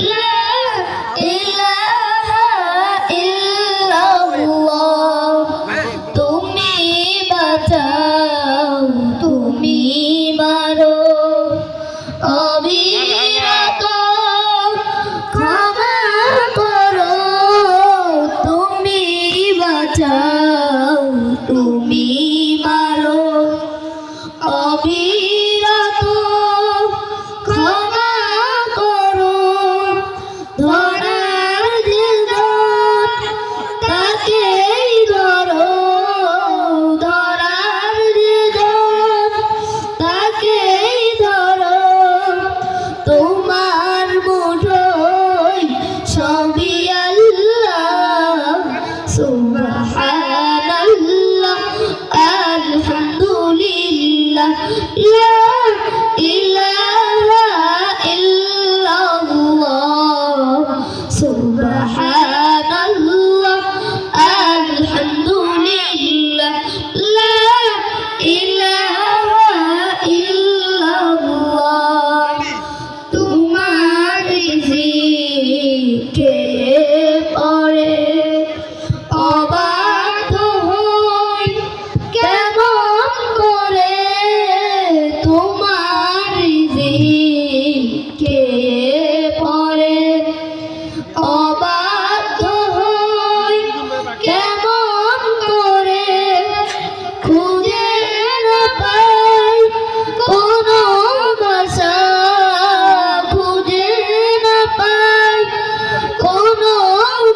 লা ইলাহা ইল্লাল্লাহ তুমি বাঁচাও তুমি মারো অবিরত ক্ষমা করো তুমি বাঁচাও তুমি মারো অবিরত ক্ষমা করো ধরার দিলদার তাকেই ধরো ধরার দিলদার তাকেই ধরো তোমার মুঠোয় সবই আল্লাহ সুবহানাল্লাহ আলহামদুলিল্লাহ লা ইলাহা ইল্লাল্লাহ সুবহানাল্লাহ আলহামদুলিল্লাহ লা ইলাহা ইল্লাল্লাহ তোমার জিকে পড়ে অবাধ্য হই কেমন করে তোমার জিকে পড়ে অবাধ্য হই কেমন করে খুঁজে না পাই কোনো ভাষা খুঁজে না পাই কোনো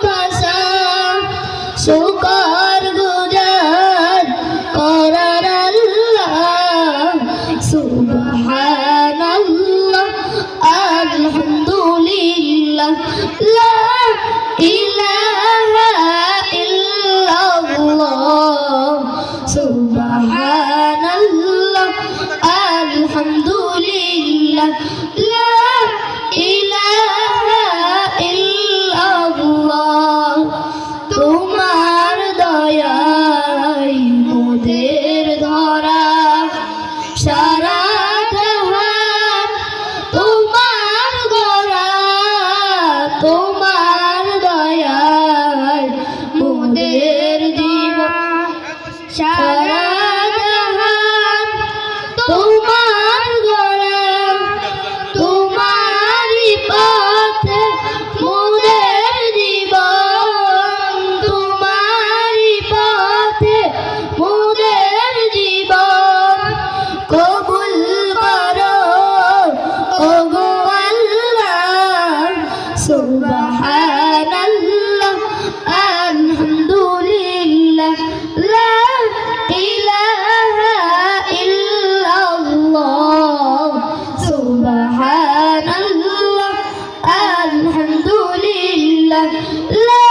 ভাষা শুকর গুজার করার আল্লাহ সুবহানাল্লাহ আলহামদুলিল্লাহ লা ইলাহা ইল্লাল্লাহ সুবহানাল্লাহ আলহামদুলিল্লাহ লা ইলাহা ইল্লাল্লাহ তোমার দয়ায় মোদের ধরা সারা জাহান তোমার গড়া তোমার দয়ায় মোদের জীবন সারা জাহান তোমার গড়া তোমারই পথে মোদের জীবন তোমারই পথে মোদের জীবন কবুল করো ওগো আল্লাহ সুবহানাল্লাহ আলহামদুলিল্লাহ লা ইলাহা ইল্লাল্লাহ সুবহানাল্লাহ আলহামদুলিল্লাহ লা